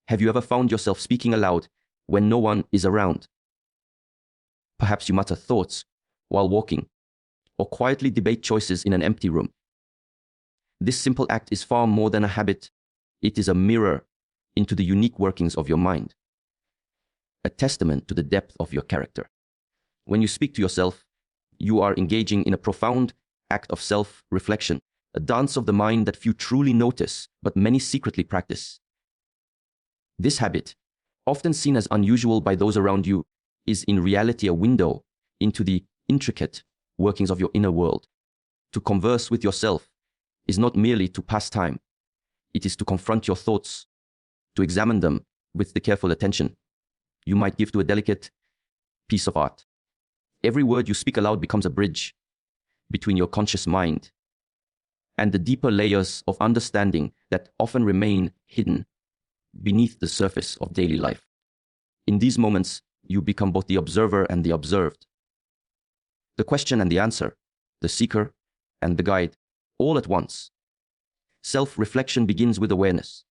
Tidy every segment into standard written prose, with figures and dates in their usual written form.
Have you ever found yourself speaking aloud when no one is around? Perhaps you mutter thoughts while walking, or quietly debate choices in an empty room. This simple act is far more than a habit. It is a mirror into the unique workings of your mind, a testament to the depth of your character. When you speak to yourself, you are engaging in a profound act of self-reflection, a dance of the mind that few truly notice, but many secretly practice. This habit, often seen as unusual by those around you, is in reality a window into the intricate workings of your inner world. To converse with yourself is not merely to pass time. It is to confront your thoughts, to examine them with the careful attention you might give to a delicate piece of art. Every word you speak aloud becomes a bridge between your conscious mind and the deeper layers of understanding that often remain hidden beneath the surface of daily life. In these moments, you become both the observer and the observed, the question and the answer, the seeker and the guide, all at once. Self-reflection begins with awareness.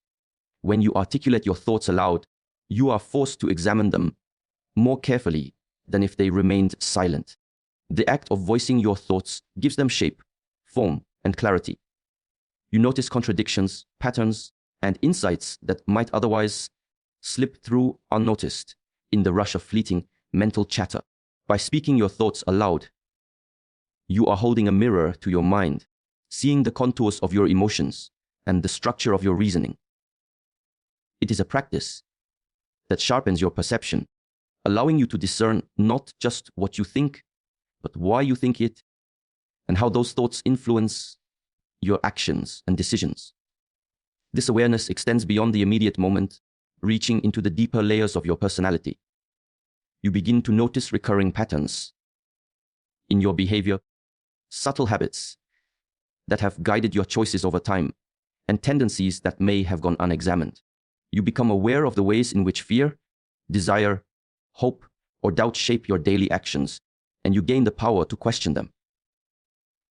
When you articulate your thoughts aloud, you are forced to examine them more carefully than if they remained silent. The act of voicing your thoughts gives them shape, form, and clarity. You notice contradictions, patterns, and insights that might otherwise slip through unnoticed in the rush of fleeting mental chatter. By speaking your thoughts aloud, you are holding a mirror to your mind, seeing the contours of your emotions and the structure of your reasoning. It is a practice that sharpens your perception, allowing you to discern not just what you think, but why you think it, and how those thoughts influence your actions and decisions. This awareness extends beyond the immediate moment, reaching into the deeper layers of your personality. You begin to notice recurring patterns in your behavior, subtle habits that have guided your choices over time, and tendencies that may have gone unexamined. You become aware of the ways in which fear, desire, hope, or doubt shape your daily actions, and you gain the power to question them.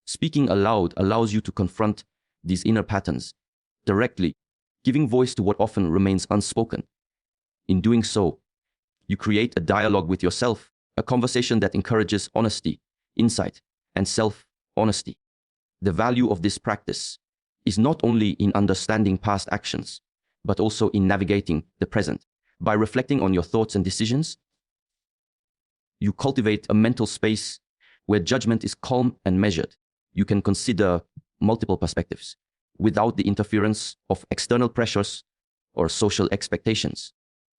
Speaking aloud allows you to confront these inner patterns directly, giving voice to what often remains unspoken. In doing so, you create a dialogue with yourself, a conversation that encourages honesty, insight, and self-honesty. The value of this practice is not only in understanding past actions, but also in navigating the present. By reflecting on your thoughts and decisions, you cultivate a mental space where judgment is calm and measured. You can consider multiple perspectives without the interference of external pressures or social expectations.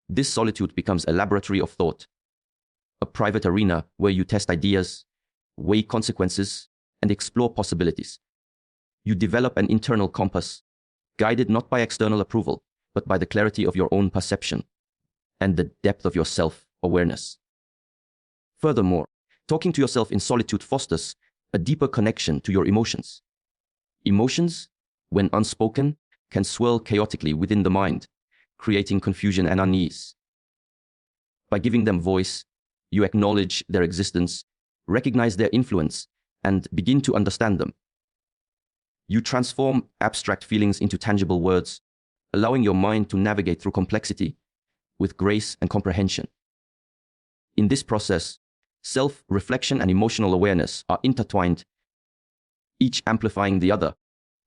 This solitude becomes a laboratory of thought, a private arena where you test ideas, weigh consequences, and explore possibilities. You develop an internal compass, guided not by external approval, but by the clarity of your own perception and the depth of your self-awareness. Furthermore, talking to yourself in solitude fosters a deeper connection to your emotions. Emotions, when unspoken, can swirl chaotically within the mind, creating confusion and unease. By giving them voice, you acknowledge their existence, recognize their influence, and begin to understand them. You transform abstract feelings into tangible words, allowing your mind to navigate through complexity with grace and comprehension. In this process, self-reflection and emotional awareness are intertwined, each amplifying the other,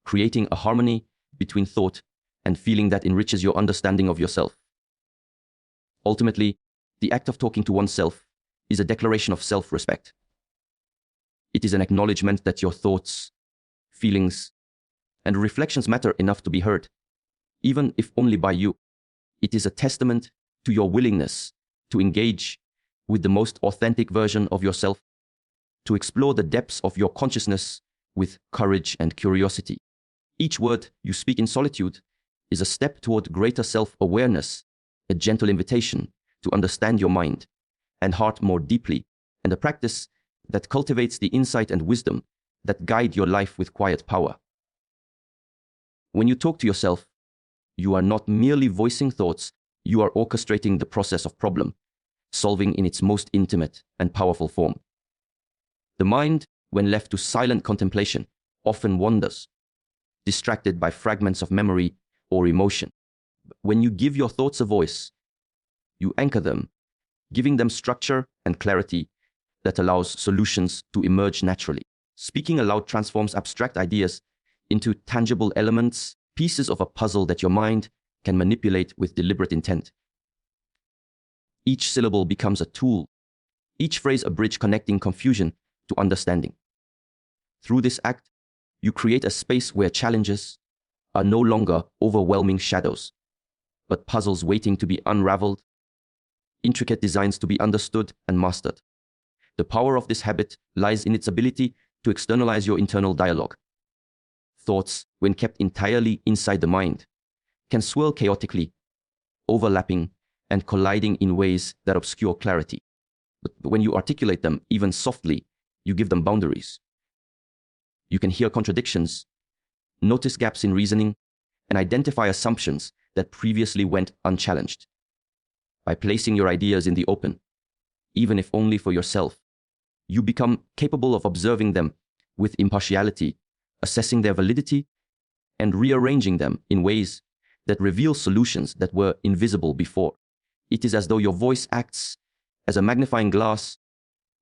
creating a harmony between thought and feeling that enriches your understanding of yourself. Ultimately, the act of talking to oneself is a declaration of self-respect. It is an acknowledgement that your thoughts, feelings, and reflections matter enough to be heard, even if only by you. It is a testament to your willingness to engage with the most authentic version of yourself, to explore the depths of your consciousness with courage and curiosity. Each word you speak in solitude is a step toward greater self-awareness, a gentle invitation to understand your mind and heart more deeply, and a practice that cultivates the insight and wisdom that guide your life with quiet power. When you talk to yourself, you are not merely voicing thoughts, you are orchestrating the process of problem solving in its most intimate and powerful form. The mind, when left to silent contemplation, often wanders, distracted by fragments of memory or emotion. When you give your thoughts a voice, you anchor them, giving them structure and clarity that allows solutions to emerge naturally. Speaking aloud transforms abstract ideas into tangible elements, pieces of a puzzle that your mind can manipulate with deliberate intent. Each syllable becomes a tool, each phrase a bridge connecting confusion to understanding. Through this act, you create a space where challenges are no longer overwhelming shadows, but puzzles waiting to be unraveled, intricate designs to be understood and mastered. The power of this habit lies in its ability to externalize your internal dialogue. Thoughts, when kept entirely inside the mind, can swirl chaotically, overlapping and colliding in ways that obscure clarity. But when you articulate them, even softly, you give them boundaries. You can hear contradictions, notice gaps in reasoning, and identify assumptions that previously went unchallenged. By placing your ideas in the open, even if only for yourself, you become capable of observing them with impartiality, assessing their validity, and rearranging them in ways that reveal solutions that were invisible before. It is as though your voice acts as a magnifying glass,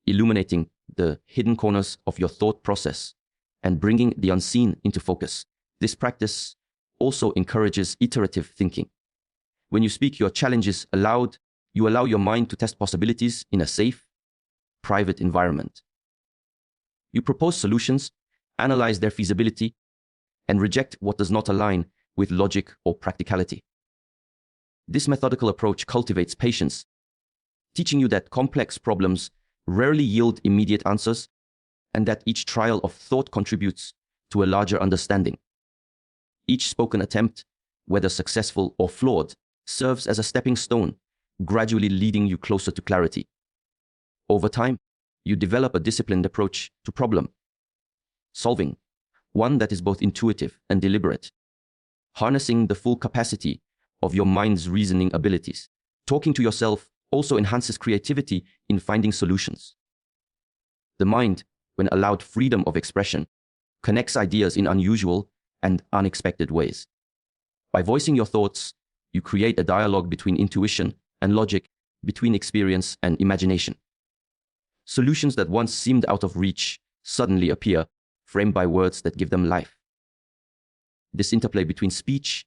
illuminating the hidden corners of your thought process and bringing the unseen into focus. This practice also encourages iterative thinking. When you speak your challenges aloud, you allow your mind to test possibilities in a safe, private environment. You propose solutions, analyze their feasibility, and reject what does not align with logic or practicality. This methodical approach cultivates patience, teaching you that complex problems rarely yield immediate answers, and that each trial of thought contributes to a larger understanding. Each spoken attempt, whether successful or flawed, serves as a stepping stone, gradually leading you closer to clarity. Over time, you develop a disciplined approach to problem solving, one that is both intuitive and deliberate, harnessing the full capacity of your mind's reasoning abilities. Talking to yourself also enhances creativity in finding solutions. The mind, when allowed freedom of expression, connects ideas in unusual and unexpected ways. By voicing your thoughts, you create a dialogue between intuition and logic, between experience and imagination. Solutions that once seemed out of reach suddenly appear, framed by words that give them life. This interplay between speech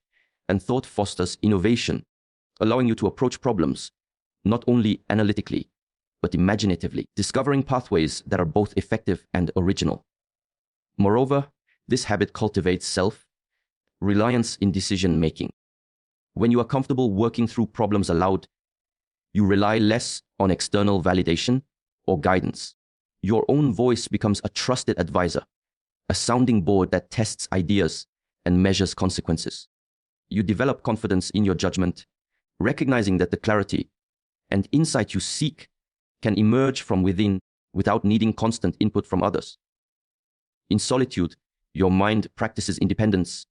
and thought fosters innovation, allowing you to approach problems not only analytically, but imaginatively, discovering pathways that are both effective and original. Moreover, this habit cultivates self-reliance in decision-making. When you are comfortable working through problems aloud, you rely less on external validation or guidance. Your own voice becomes a trusted advisor, a sounding board that tests ideas and measures consequences. You develop confidence in your judgment, recognizing that the clarity and insight you seek can emerge from within without needing constant input from others. In solitude, your mind practices independence,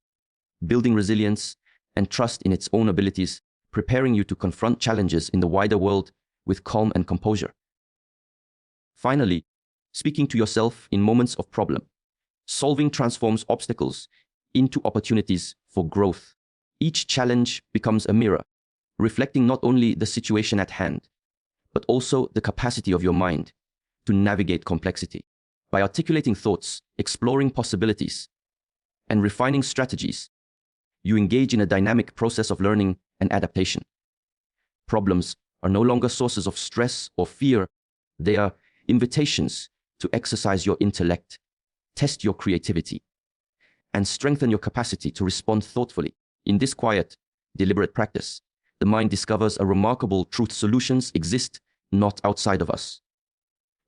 building resilience and trust in its own abilities, preparing you to confront challenges in the wider world with calm and composure. Finally, speaking to yourself in moments of problem, solving transforms obstacles into opportunities for growth. Each challenge becomes a mirror, reflecting not only the situation at hand, but also the capacity of your mind to navigate complexity. By articulating thoughts, exploring possibilities, and refining strategies, you engage in a dynamic process of learning and adaptation. Problems are no longer sources of stress or fear. They are invitations to exercise your intellect, test your creativity, and strengthen your capacity to respond thoughtfully. In this quiet, deliberate practice, the mind discovers a remarkable truth: solutions exist not outside of us,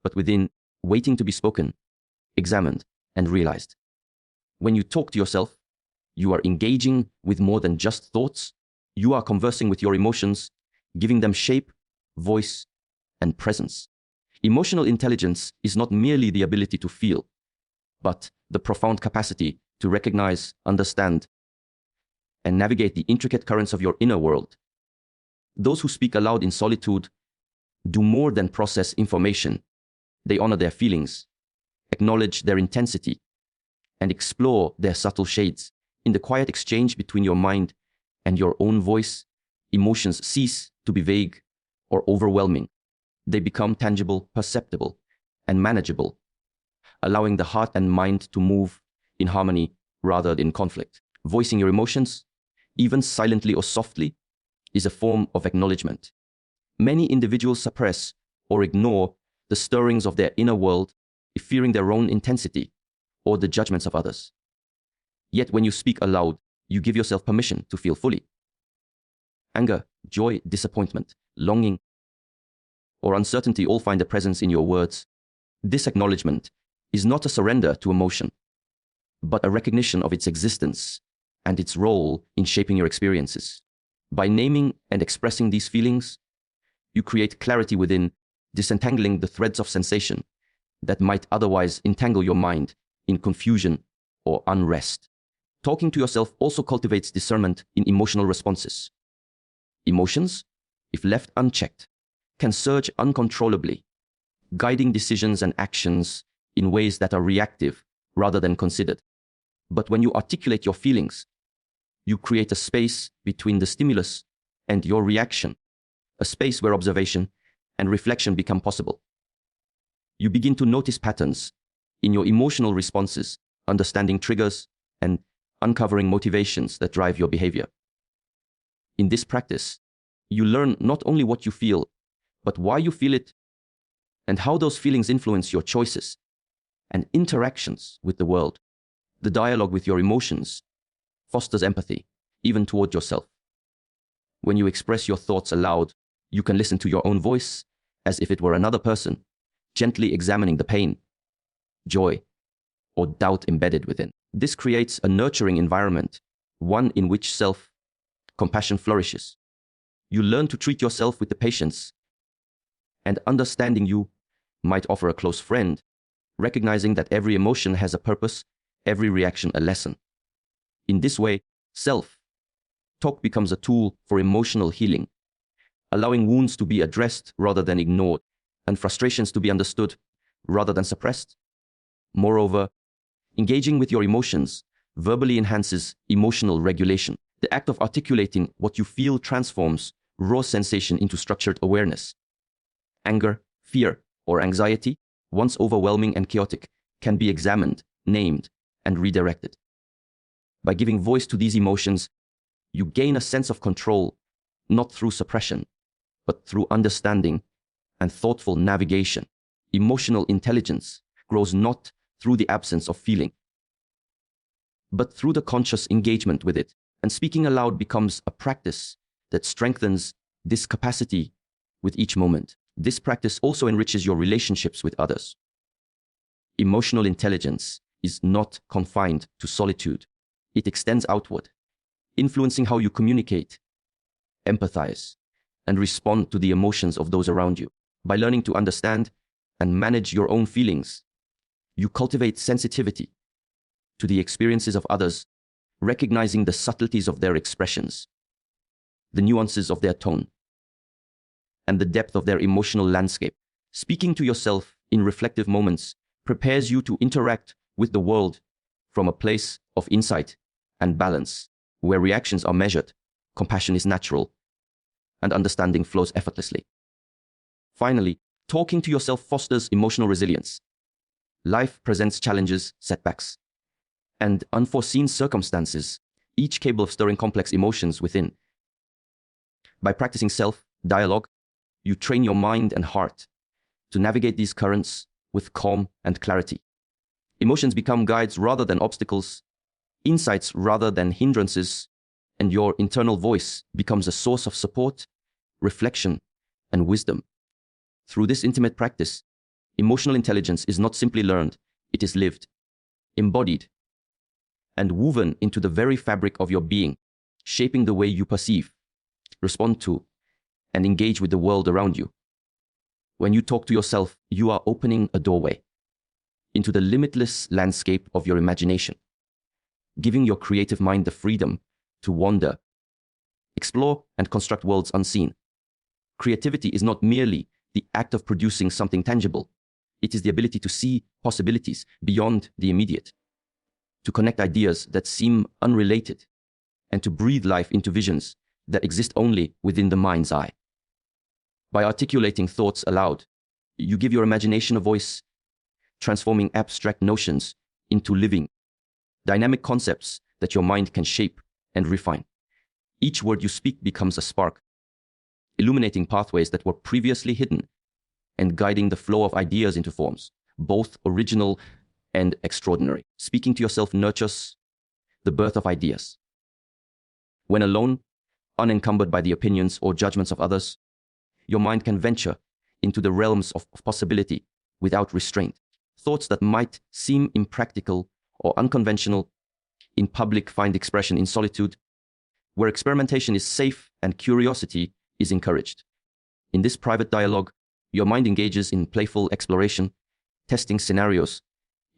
but within, waiting to be spoken, examined, and realized. When you talk to yourself, you are engaging with more than just thoughts. You are conversing with your emotions, giving them shape, voice, and presence. Emotional intelligence is not merely the ability to feel, but the profound capacity to recognize, understand, and navigate the intricate currents of your inner world. Those who speak aloud in solitude do more than process information. They honor their feelings, acknowledge their intensity, and explore their subtle shades. In the quiet exchange between your mind and your own voice, emotions cease to be vague or overwhelming. They become tangible, perceptible, and manageable, allowing the heart and mind to move in harmony rather than in conflict. Voicing your emotions, even silently or softly, is a form of acknowledgement. Many individuals suppress or ignore the stirrings of their inner world, fearing their own intensity or the judgments of others. Yet when you speak aloud, you give yourself permission to feel fully. Anger, joy, disappointment, longing, or uncertainty all find a presence in your words. This acknowledgement is not a surrender to emotion, but a recognition of its existence and its role in shaping your experiences. By naming and expressing these feelings, you create clarity within, disentangling the threads of sensation that might otherwise entangle your mind in confusion or unrest. Talking to yourself also cultivates discernment in emotional responses. Emotions, if left unchecked, can surge uncontrollably, guiding decisions and actions in ways that are reactive rather than considered. But when you articulate your feelings, you create a space between the stimulus and your reaction, a space where observation and reflection become possible. You begin to notice patterns in your emotional responses, understanding triggers, and uncovering motivations that drive your behavior. In this practice, you learn not only what you feel, but why you feel it, and how those feelings influence your choices and interactions with the world. The dialogue with your emotions fosters empathy, even toward yourself. When you express your thoughts aloud, you can listen to your own voice as if it were another person, gently examining the pain, joy, or doubt embedded within. This creates a nurturing environment, one in which self-compassion flourishes. You learn to treat yourself with the patience and understanding you might offer a close friend, recognizing that every emotion has a purpose, every reaction a lesson. In this way, self-talk becomes a tool for emotional healing, allowing wounds to be addressed rather than ignored, and frustrations to be understood rather than suppressed. Moreover, engaging with your emotions verbally enhances emotional regulation. The act of articulating what you feel transforms raw sensation into structured awareness. Anger, fear, or anxiety, once overwhelming and chaotic, can be examined, named, and redirected. By giving voice to these emotions, you gain a sense of control, not through suppression, but through understanding and thoughtful navigation. Emotional intelligence grows not through the absence of feeling, but through the conscious engagement with it. And speaking aloud becomes a practice that strengthens this capacity with each moment. This practice also enriches your relationships with others. Emotional intelligence is not confined to solitude. It extends outward, influencing how you communicate, empathize, and respond to the emotions of those around you. By learning to understand and manage your own feelings, you cultivate sensitivity to the experiences of others, recognizing the subtleties of their expressions, the nuances of their tone, and the depth of their emotional landscape. Speaking to yourself in reflective moments prepares you to interact with the world from a place of insight and balance, where reactions are measured, compassion is natural, and understanding flows effortlessly. Finally, talking to yourself fosters emotional resilience. Life presents challenges, setbacks, and unforeseen circumstances, each capable of stirring complex emotions within. By practicing self-dialogue, you train your mind and heart to navigate these currents with calm and clarity. Emotions become guides rather than obstacles, insights rather than hindrances, and your internal voice becomes a source of support, reflection, and wisdom. Through this intimate practice, emotional intelligence is not simply learned, it is lived, embodied, and woven into the very fabric of your being, shaping the way you perceive, respond to, and engage with the world around you. When you talk to yourself, you are opening a doorway into the limitless landscape of your imagination, giving your creative mind the freedom to wander, explore, and construct worlds unseen. Creativity is not merely the act of producing something tangible. It is the ability to see possibilities beyond the immediate, to connect ideas that seem unrelated, and to breathe life into visions that exist only within the mind's eye. By articulating thoughts aloud, you give your imagination a voice, transforming abstract notions into living, dynamic concepts that your mind can shape and refine. Each word you speak becomes a spark, illuminating pathways that were previously hidden and guiding the flow of ideas into forms, both original and extraordinary. Speaking to yourself nurtures the birth of ideas. When alone, unencumbered by the opinions or judgments of others, your mind can venture into the realms of possibility without restraint. Thoughts that might seem impractical or unconventional in public find expression in solitude, where experimentation is safe and curiosity is encouraged. In this private dialogue, your mind engages in playful exploration, testing scenarios,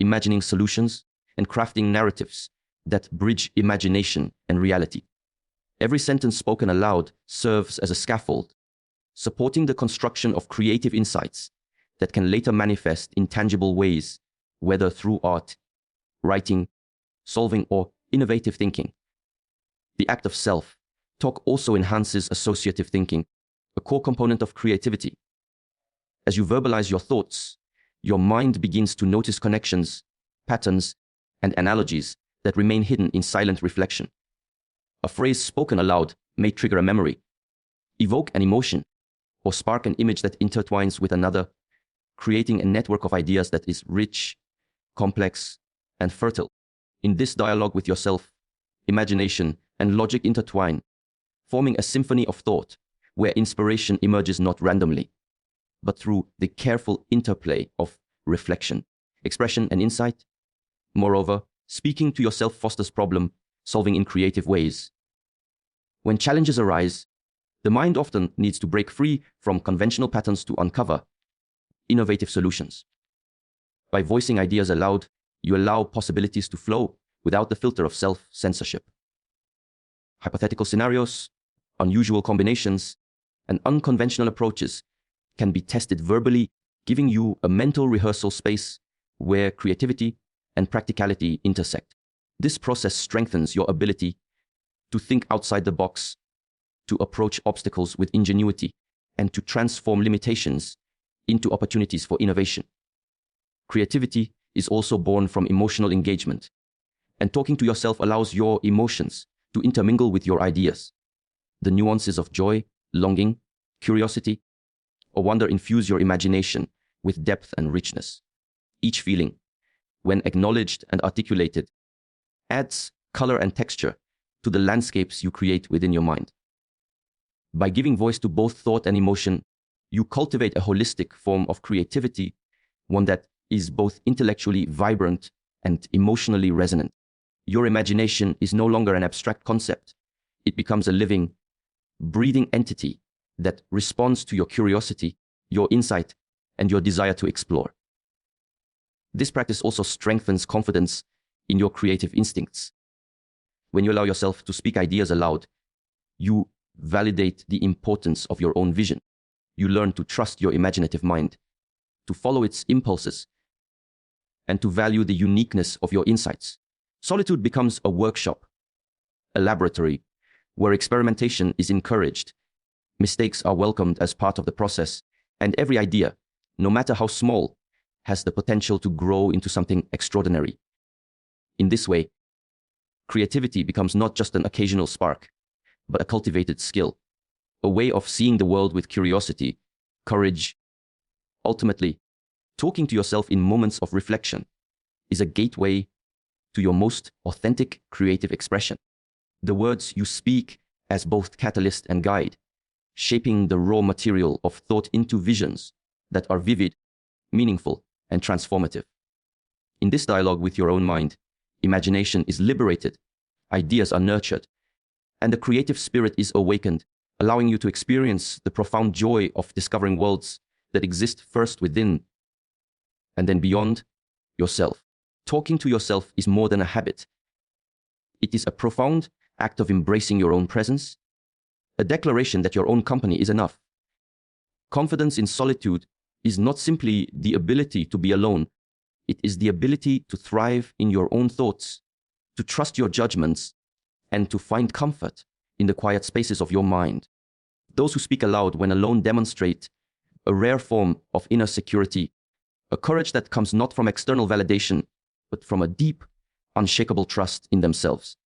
imagining solutions, and crafting narratives that bridge imagination and reality. Every sentence spoken aloud serves as a scaffold, supporting the construction of creative insights that can later manifest in tangible ways, whether through art, writing, solving, or innovative thinking. The act of self-talk also enhances associative thinking, a core component of creativity. As you verbalize your thoughts, your mind begins to notice connections, patterns, and analogies that remain hidden in silent reflection. A phrase spoken aloud may trigger a memory, evoke an emotion, or spark an image that intertwines with another, creating a network of ideas that is rich, complex, and fertile. In this dialogue with yourself, imagination and logic intertwine, forming a symphony of thought where inspiration emerges not randomly, but through the careful interplay of reflection, expression, and insight. Moreover, speaking to yourself fosters problem-solving in creative ways. When challenges arise, the mind often needs to break free from conventional patterns to uncover innovative solutions. By voicing ideas aloud, you allow possibilities to flow without the filter of self-censorship. Hypothetical scenarios, unusual combinations, and unconventional approaches can be tested verbally, giving you a mental rehearsal space where creativity and practicality intersect. This process strengthens your ability to think outside the box, to approach obstacles with ingenuity, and to transform limitations into opportunities for innovation. Creativity is also born from emotional engagement, and talking to yourself allows your emotions to intermingle with your ideas. The nuances of joy, longing, curiosity, or wonder infuse your imagination with depth and richness. Each feeling, when acknowledged and articulated, adds color and texture to the landscapes you create within your mind. By giving voice to both thought and emotion, you cultivate a holistic form of creativity, one that is both intellectually vibrant and emotionally resonant. Your imagination is no longer an abstract concept. It becomes a living, breathing entity that responds to your curiosity, your insight, and your desire to explore. This practice also strengthens confidence in your creative instincts. When you allow yourself to speak ideas aloud, you validate the importance of your own vision. You learn to trust your imaginative mind, to follow its impulses, and to value the uniqueness of your insights. Solitude becomes a workshop, a laboratory, where experimentation is encouraged. Mistakes are welcomed as part of the process, and every idea, no matter how small, has the potential to grow into something extraordinary. In this way, creativity becomes not just an occasional spark, but a cultivated skill, a way of seeing the world with curiosity, courage. Ultimately, talking to yourself in moments of reflection is a gateway to your most authentic creative expression. The words you speak as both catalyst and guide, shaping the raw material of thought into visions that are vivid, meaningful, and transformative. In this dialogue with your own mind, imagination is liberated, ideas are nurtured, and the creative spirit is awakened, allowing you to experience the profound joy of discovering worlds that exist first within and then beyond yourself. Talking to yourself is more than a habit. It is a profound act of embracing your own presence, a declaration that your own company is enough. Confidence in solitude is not simply the ability to be alone. It is the ability to thrive in your own thoughts, to trust your judgments, and to find comfort in the quiet spaces of your mind. Those who speak aloud when alone demonstrate a rare form of inner security, a courage that comes not from external validation, but from a deep, unshakable trust in themselves.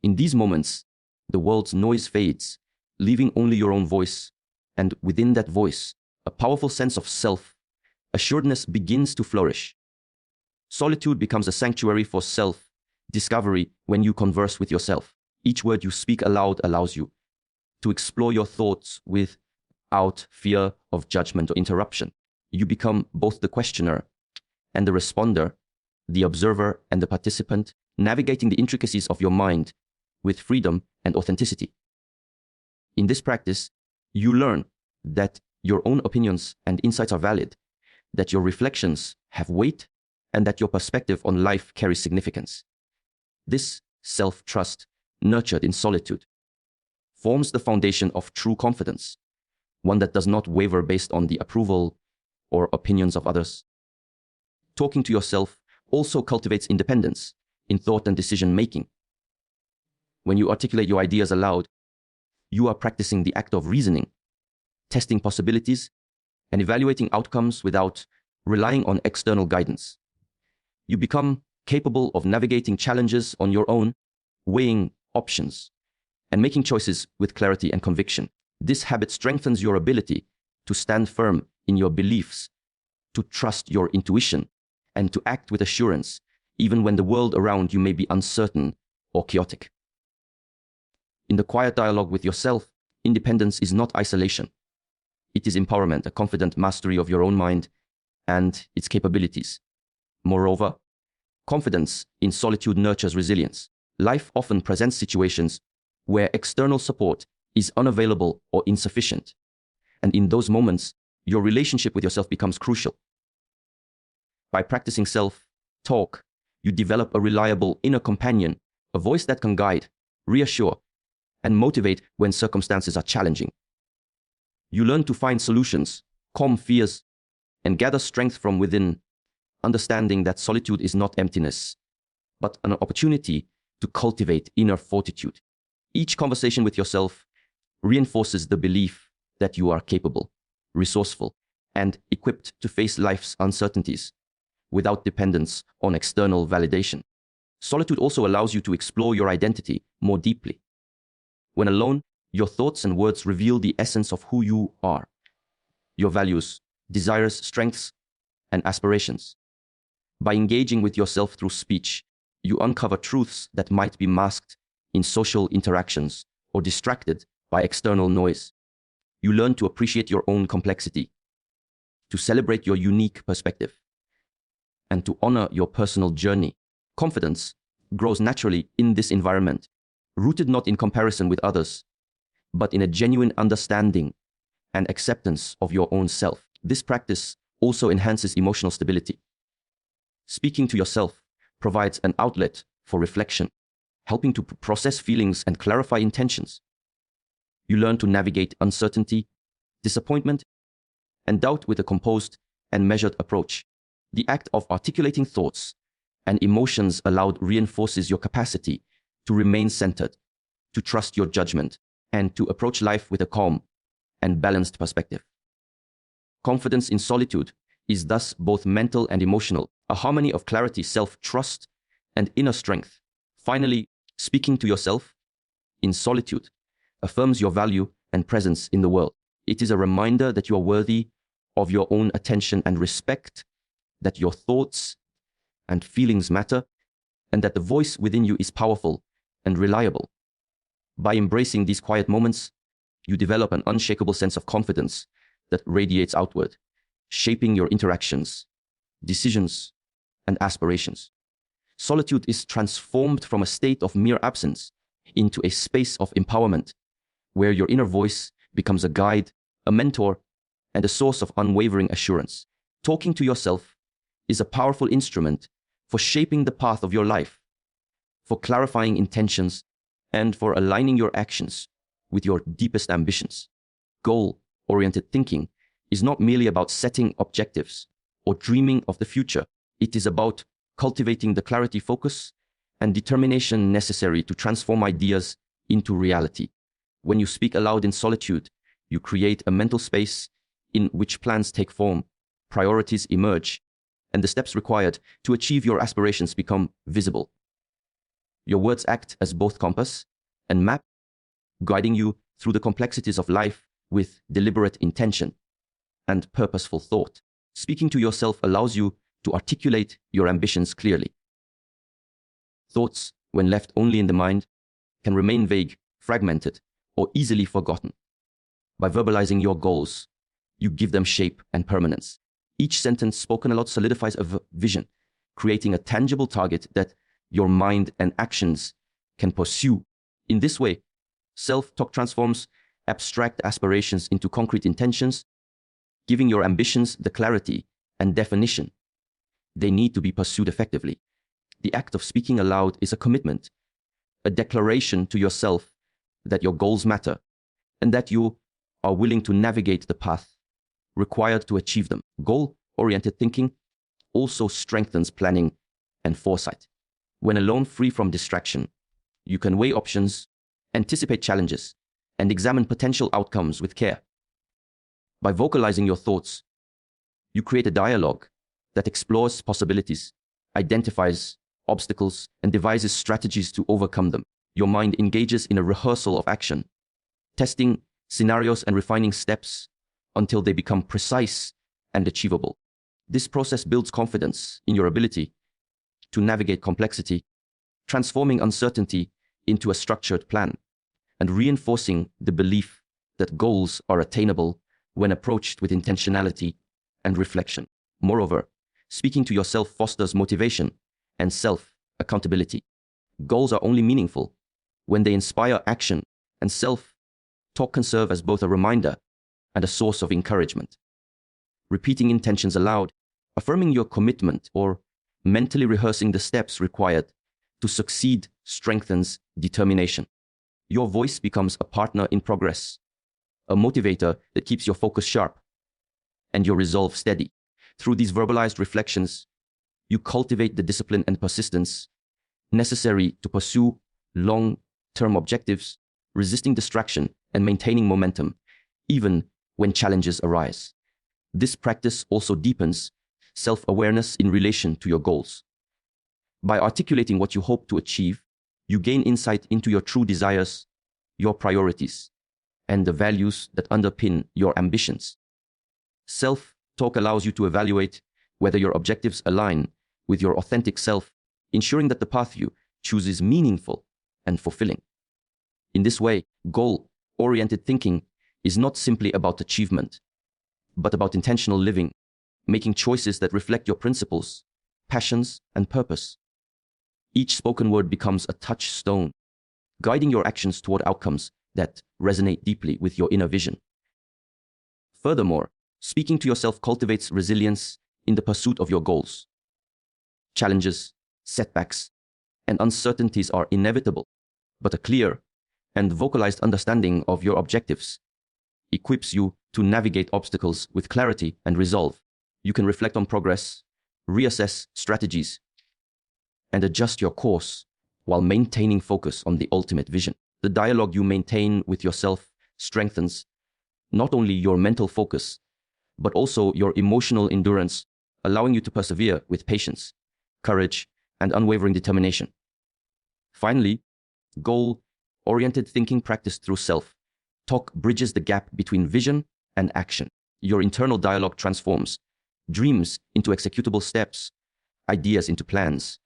In these moments, the world's noise fades, leaving only your own voice, and within that voice, a powerful sense of self-assuredness begins to flourish. Solitude becomes a sanctuary for self-discovery when you converse with yourself. Each word you speak aloud allows you to explore your thoughts without fear of judgment or interruption. You become both the questioner and the responder, the observer and the participant, navigating the intricacies of your mind with freedom and authenticity. In this practice, you learn that your own opinions and insights are valid, that your reflections have weight, and that your perspective on life carries significance. This self-trust, nurtured in solitude, forms the foundation of true confidence, one that does not waver based on the approval or opinions of others. Talking to yourself also cultivates independence in thought and decision-making. When you articulate your ideas aloud, you are practicing the act of reasoning, testing possibilities, and evaluating outcomes without relying on external guidance. You become capable of navigating challenges on your own, weighing options, and making choices with clarity and conviction. This habit strengthens your ability to stand firm in your beliefs, to trust your intuition, and to act with assurance, even when the world around you may be uncertain or chaotic. In the quiet dialogue with yourself, independence is not isolation. It is empowerment, a confident mastery of your own mind and its capabilities. Moreover, confidence in solitude nurtures resilience. Life often presents situations where external support is unavailable or insufficient. And in those moments, your relationship with yourself becomes crucial. By practicing self-talk, you develop a reliable inner companion, a voice that can guide, reassure, and motivate when circumstances are challenging. You learn to find solutions, calm fears, and gather strength from within, understanding that solitude is not emptiness, but an opportunity to cultivate inner fortitude. Each conversation with yourself reinforces the belief that you are capable, resourceful, and equipped to face life's uncertainties without dependence on external validation. Solitude also allows you to explore your identity more deeply. When alone, your thoughts and words reveal the essence of who you are, your values, desires, strengths, and aspirations. By engaging with yourself through speech, you uncover truths that might be masked in social interactions or distracted by external noise. You learn to appreciate your own complexity, to celebrate your unique perspective, and to honor your personal journey. Confidence grows naturally in this environment, rooted not in comparison with others, but in a genuine understanding and acceptance of your own self. This practice also enhances emotional stability. Speaking to yourself provides an outlet for reflection, helping to process feelings and clarify intentions. You learn to navigate uncertainty, disappointment, and doubt with a composed and measured approach. The act of articulating thoughts and emotions aloud reinforces your capacity to remain centered, to trust your judgment, and to approach life with a calm and balanced perspective. Confidence in solitude is thus both mental and emotional, a harmony of clarity, self-trust, and inner strength. Finally, speaking to yourself in solitude affirms your value and presence in the world. It is a reminder that you are worthy of your own attention and respect, that your thoughts and feelings matter, and that the voice within you is powerful and reliable. By embracing these quiet moments, you develop an unshakable sense of confidence that radiates outward, shaping your interactions, decisions, and aspirations. Solitude is transformed from a state of mere absence into a space of empowerment, where your inner voice becomes a guide, a mentor, and a source of unwavering assurance. Talking to yourself is a powerful instrument for shaping the path of your life, for clarifying intentions, and for aligning your actions with your deepest ambitions. Goal-oriented thinking is not merely about setting objectives or dreaming of the future. It is about cultivating the clarity, focus, and determination necessary to transform ideas into reality. When you speak aloud in solitude, you create a mental space in which plans take form, priorities emerge, and the steps required to achieve your aspirations become visible. Your words act as both compass and map, guiding you through the complexities of life with deliberate intention and purposeful thought. Speaking to yourself allows you to articulate your ambitions clearly. Thoughts, when left only in the mind, can remain vague, fragmented, or easily forgotten. By verbalizing your goals, you give them shape and permanence. Each sentence spoken aloud solidifies a vision, creating a tangible target that your mind and actions can pursue. In this way, self-talk transforms abstract aspirations into concrete intentions, giving your ambitions the clarity and definition they need to be pursued effectively. The act of speaking aloud is a commitment, a declaration to yourself that your goals matter and that you are willing to navigate the path required to achieve them. Goal-oriented thinking also strengthens planning and foresight. When alone, free from distraction, you can weigh options, anticipate challenges, and examine potential outcomes with care. By vocalizing your thoughts, you create a dialogue that explores possibilities, identifies obstacles, and devises strategies to overcome them. Your mind engages in a rehearsal of action, testing scenarios and refining steps until they become precise and achievable. This process builds confidence in your ability to navigate complexity, transforming uncertainty into a structured plan, and reinforcing the belief that goals are attainable when approached with intentionality and reflection. Moreover, speaking to yourself fosters motivation and self-accountability. Goals are only meaningful when they inspire action, and self-talk can serve as both a reminder and a source of encouragement. Repeating intentions aloud, affirming your commitment, or mentally rehearsing the steps required to succeed strengthens determination. Your voice becomes a partner in progress, a motivator that keeps your focus sharp and your resolve steady. Through these verbalized reflections, you cultivate the discipline and persistence necessary to pursue long-term objectives, resisting distraction and maintaining momentum, even when challenges arise. This practice also deepens self-awareness in relation to your goals. By articulating what you hope to achieve, you gain insight into your true desires, your priorities, and the values that underpin your ambitions. Self-talk allows you to evaluate whether your objectives align with your authentic self, ensuring that the path you choose is meaningful and fulfilling. In this way, goal-oriented thinking is not simply about achievement, but about intentional living, making choices that reflect your principles, passions, and purpose. Each spoken word becomes a touchstone, guiding your actions toward outcomes that resonate deeply with your inner vision. Furthermore, speaking to yourself cultivates resilience in the pursuit of your goals. Challenges, setbacks, and uncertainties are inevitable, but a clear and vocalized understanding of your objectives equips you to navigate obstacles with clarity and resolve. You can reflect on progress, reassess strategies, and adjust your course while maintaining focus on the ultimate vision. The dialogue you maintain with yourself strengthens not only your mental focus, but also your emotional endurance, allowing you to persevere with patience, courage, and unwavering determination. Finally, goal-oriented thinking practiced through self-talk bridges the gap between vision and action. Your internal dialogue transforms dreams into executable steps, ideas into plans,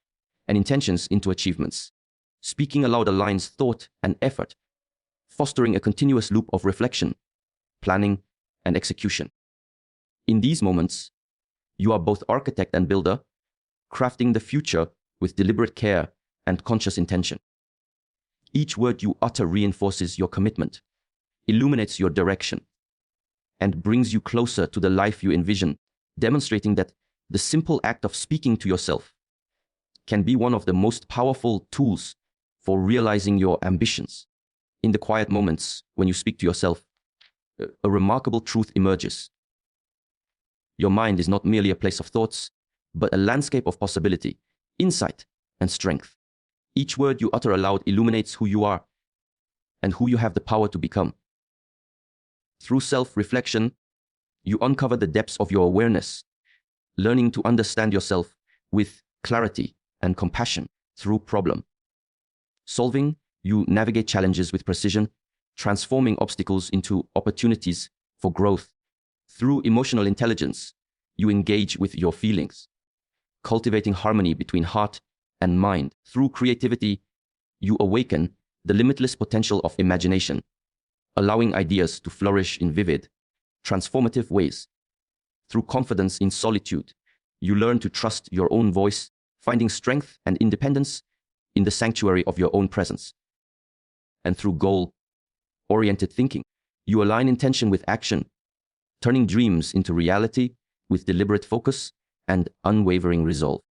and intentions into achievements. Speaking aloud aligns thought and effort, fostering a continuous loop of reflection, planning, and execution. In these moments, you are both architect and builder, crafting the future with deliberate care and conscious intention. Each word you utter reinforces your commitment, illuminates your direction, and brings you closer to the life you envision, demonstrating that the simple act of speaking to yourself can be one of the most powerful tools for realizing your ambitions. In the quiet moments when you speak to yourself, a remarkable truth emerges. Your mind is not merely a place of thoughts, but a landscape of possibility, insight, and strength. Each word you utter aloud illuminates who you are and who you have the power to become. Through self-reflection, you uncover the depths of your awareness, learning to understand yourself with clarity and compassion. Through problem solving, you navigate challenges with precision, transforming obstacles into opportunities for growth. Through emotional intelligence, you engage with your feelings, cultivating harmony between heart and mind. Through creativity, you awaken the limitless potential of imagination, allowing ideas to flourish in vivid, transformative ways. Through confidence in solitude, you learn to trust your own voice, finding strength and independence in the sanctuary of your own presence. And through goal-oriented thinking, you align intention with action, turning dreams into reality with deliberate focus and unwavering resolve.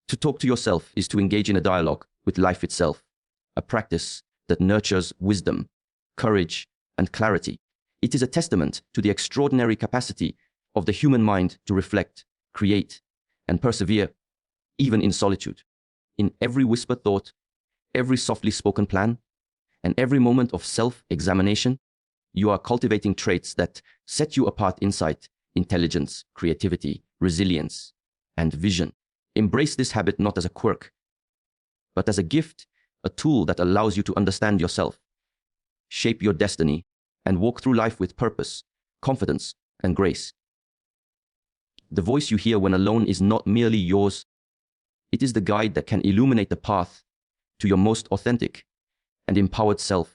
To talk to yourself is to engage in a dialogue with life itself, a practice that nurtures wisdom, courage, and clarity. It is a testament to the extraordinary capacity of the human mind to reflect, create, and persevere, even in solitude. In every whispered thought, every softly spoken plan, and every moment of self-examination, you are cultivating traits that set you apart: insight, intelligence, creativity, resilience, and vision. Embrace this habit not as a quirk, but as a gift, a tool that allows you to understand yourself, shape your destiny, and walk through life with purpose, confidence, and grace. The voice you hear when alone is not merely yours. It is the guide that can illuminate the path to your most authentic and empowered self.